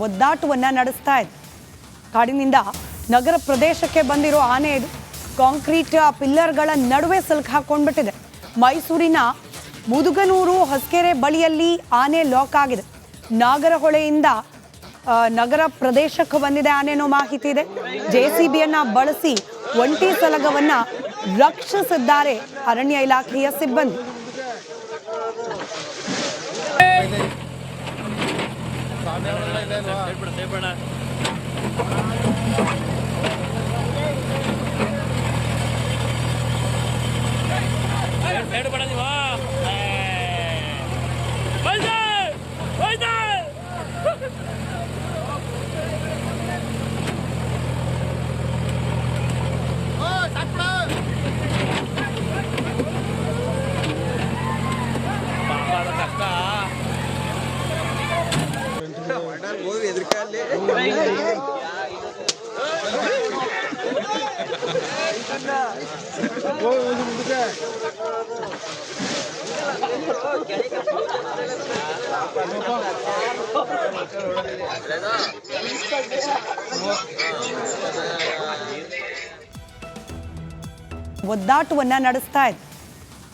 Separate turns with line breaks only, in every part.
ಒದ್ದಾಟವನ್ನು ನಡೆಸ್ತಾ ಇದೆ. ಕಾಡಿನಿಂದ ನಗರ ಪ್ರದೇಶಕ್ಕೆ ಬಂದಿರೋ ಆನೆ ಇದು ಕಾಂಕ್ರೀಟ್ ಪಿಲ್ಲರ್ಗಳ ನಡುವೆ ಸಿಲುಕಾಕೊಂಡ್ಬಿಟ್ಟಿದೆ. ಮೈಸೂರಿನ ಮುದುಗನೂರು ಹೊಸಕೆರೆ ಬಳಿಯಲ್ಲಿ ಆನೆ ಲಾಕ್ ಆಗಿದೆ. ನಾಗರಹೊಳೆಯಿಂದ ನಗರ ಪ್ರದೇಶಕ್ಕೆ ಬಂದಿದೆ ಆನೆ ಅನ್ನೋ ಮಾಹಿತಿ ಇದೆ. ಜೆಸಿಬಿಯನ್ನ ಬಳಸಿ ಒಂಟಿ ಸಲಗವನ್ನ ರಕ್ಷಿಸಿದ್ದಾರೆ ಅರಣ್ಯ ಇಲಾಖೆಯ ಸಿಬ್ಬಂದಿ. ಒದ್ದಾಟವನ್ನು ನಡೆಸ್ತಾ ಇದೆ.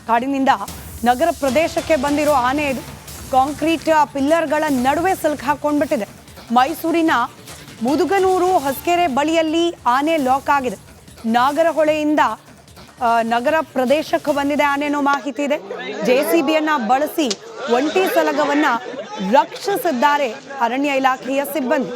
ಕಾಡಿನಿಂದ ನಗರ ಪ್ರದೇಶಕ್ಕೆ ಬಂದಿರೋ ಆನೆ ಇದು ಕಾಂಕ್ರೀಟ್ ಪಿಲ್ಲರ್ಗಳ ನಡುವೆ ಸಿಲುಕಾಕೊಂಡ್ಬಿಟ್ಟಿದೆ. ಮೈಸೂರಿನ ಮುದುಗನೂರು ಹೊಸಕೆರೆ ಬಳಿಯಲ್ಲಿ ಆನೆ ಲಾಕ್ ಆಗಿದೆ. ನಾಗರಹೊಳೆಯಿಂದ ನಗರ ಪ್ರದೇಶಕ್ಕೆ ಬಂದಿದೆ ಆನೆ ಅನ್ನೋ ಮಾಹಿತಿ ಇದೆ. ಜೆಸಿಬಿಯನ್ನ ಬಳಸಿ ಒಂಟಿ ಸಲಗವನ್ನ ರಕ್ಷಿಸಿದ್ದಾರೆ ಅರಣ್ಯ ಇಲಾಖೆಯ ಸಿಬ್ಬಂದಿ.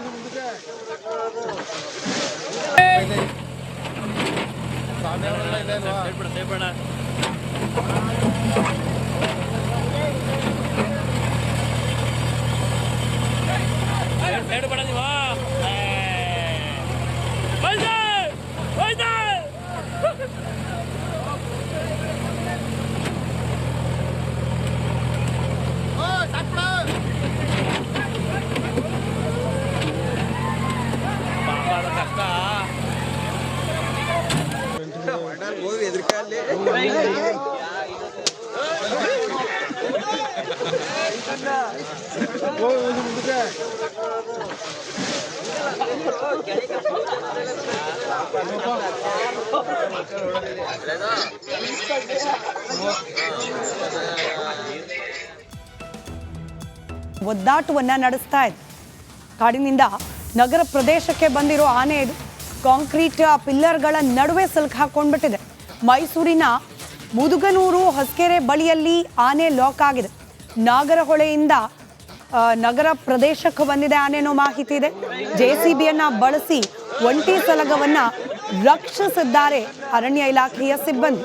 ಒದ್ದಾಟವನ್ನು ನಡೆಸ್ತಾ ಇದೆ. ಕಾಡಿನಿಂದ ನಗರ ಪ್ರದೇಶಕ್ಕೆ ಬಂದಿರೋ ಆನೆ ಇದು ಕಾಂಕ್ರೀಟ್ ಪಿಲ್ಲರ್ಗಳ ನಡುವೆ ಸಿಲುಕಾಕೊಂಡ್ಬಿಟ್ಟಿದೆ. ಮೈಸೂರಿನ ಮುದುಗನೂರು ಹೊಸಕೆರೆ ಬಳಿಯಲ್ಲಿ ಆನೆ ಲಾಕ್ ಆಗಿದೆ. ನಾಗರಹೊಳೆಯಿಂದ ನಗರ ಪ್ರದೇಶಕ್ಕೆ ಬಂದಿದೆ ಆನೆ ಅನ್ನೋ ಮಾಹಿತಿ ಇದೆ. ಜೆಸಿಬಿಯನ್ನ ಬಳಸಿ ಒಂಟಿ ಸಲಗವನ್ನ ರಕ್ಷಿಸಿದ್ದಾರೆ ಅರಣ್ಯ ಇಲಾಖೆಯ ಸಿಬ್ಬಂದಿ.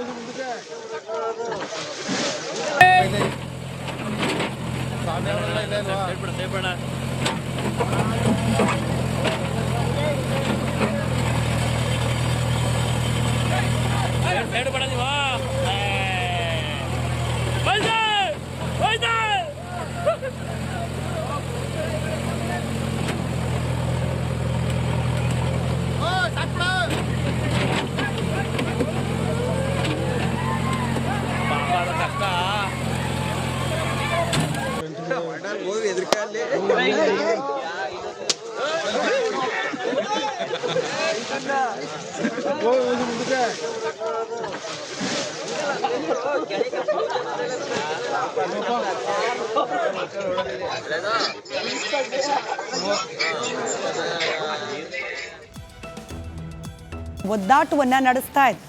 ಒದ್ದಾಟವನ್ನು ನಡೆಸ್ತಾ ಇದೆ.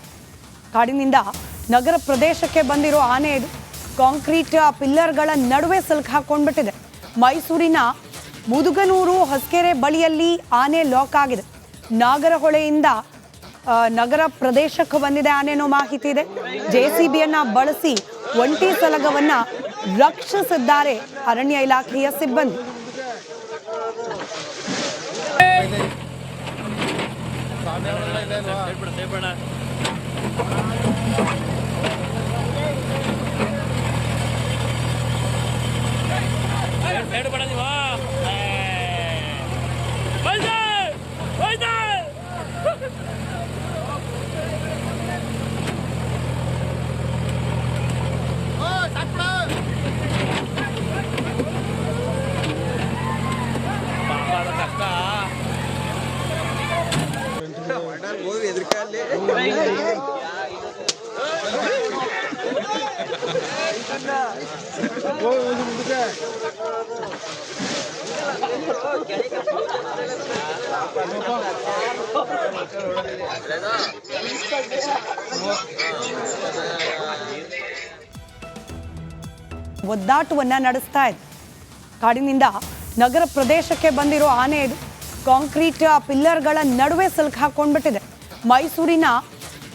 ಕಾಡಿನಿಂದ ನಗರ ಪ್ರದೇಶಕ್ಕೆ ಬಂದಿರೋ ಆನೆ ಇದು ಕಾಂಕ್ರೀಟ್ ಪಿಲ್ಲರ್ಗಳ ನಡುವೆ ಸಿಲುಕಾಕೊಂಡ್ಬಿಟ್ಟಿದೆ. ಮೈಸೂರಿನ ಮುದುಗನೂರು ಹೊಸಕೆರೆ ಬಳಿಯಲ್ಲಿ ಆನೆ ಲಾಕ್ ಆಗಿದೆ. ನಾಗರಹೊಳೆಯಿಂದ ನಗರ ಪ್ರದೇಶಕ್ಕೆ ಬಂದಿದೆ ಆನೆ ಅನ್ನೋ ಮಾಹಿತಿ ಇದೆ. ಜೆಸಿಬಿಯನ್ನ ಬಳಸಿ ಒಂಟಿ ಸಲಗವನ್ನ ರಕ್ಷಿಸಿದ್ದಾರೆ ಅರಣ್ಯ ಇಲಾಖೆಯ ಸಿಬ್ಬಂದಿ. ಒದ್ದಾಟವನ್ನ ನಡೆಸ್ತಾ ಇದೆ. ಕಾಡಿನಿಂದ ನಗರ ಪ್ರದೇಶಕ್ಕೆ ಬಂದಿರೋ ಆನೆ ಇದು ಕಾಂಕ್ರೀಟ್ ಪಿಲ್ಲರ್ಗಳ ನಡುವೆ ಸಿಲುಕಾಕೊಂಡ್ಬಿಟ್ಟಿದೆ. ಮೈಸೂರಿನ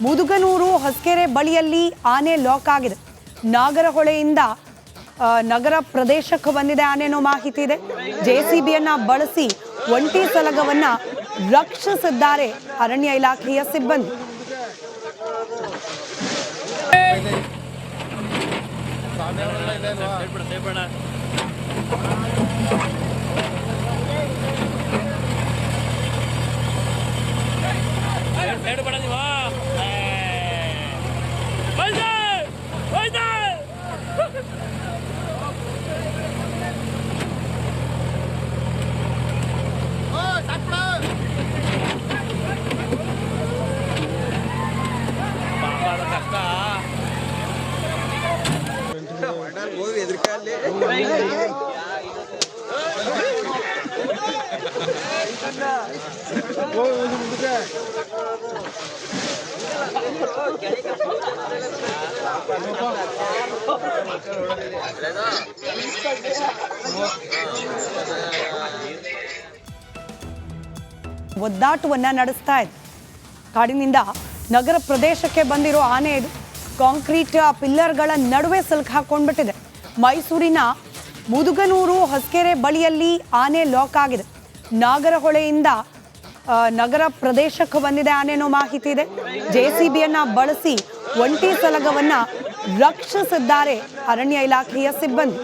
ಮುದುಗನೂರು ಹೊಸಕೆರೆ ಬಳಿಯಲ್ಲಿ ಆನೆ ಲಾಕ್ ಆಗಿದೆ. ನಾಗರಹೊಳೆಯಿಂದ ನಗರ ಪ್ರದೇಶಕ್ಕೆ ಬಂದಿದೆ ಆನೆ ಅನ್ನೋ ಮಾಹಿತಿ ಇದೆ. ಜೆಸಿಬಿಯನ್ನ ಬಳಸಿ ಒಂಟಿ ಸಲಗವನ್ನ ರಕ್ಷಿಸಿದ್ದಾರೆ ಅರಣ್ಯ ಇಲಾಖೆಯ ಸಿಬ್ಬಂದಿ. ಒದ್ದಾಟವನ್ನ ನಡೆಸ್ತಾ ಇದೆ. ಕಾಡಿನಿಂದ ನಗರ ಪ್ರದೇಶಕ್ಕೆ ಬಂದಿರೋ ಆನೆ ಇದು ಕಾಂಕ್ರೀಟ್ ಪಿಲ್ಲರ್ಗಳ ನಡುವೆ ಸಿಲುಕಾಕೊಂಡ್ಬಿಟ್ಟಿದೆ. ಮೈಸೂರಿನ ಮುದುಗನೂರು ಹೊಸಕೆರೆ ಬಳಿಯಲ್ಲಿ ಆನೆ ಲಾಕ್ ಆಗಿದೆ. ನಾಗರಹೊಳೆಯಿಂದ ನಗರ ಪ್ರದೇಶಕ್ಕೆ ಬಂದಿದೆ ಆನೆ ಅನ್ನೋ ಮಾಹಿತಿ ಇದೆ. ಜೆಸಿಬಿಯನ್ನ ಬಳಸಿ ಒಂಟಿ ಸಲಗವನ್ನ ರಕ್ಷಿಸಿದ್ದಾರೆ ಅರಣ್ಯ ಇಲಾಖೆಯ ಸಿಬ್ಬಂದಿ.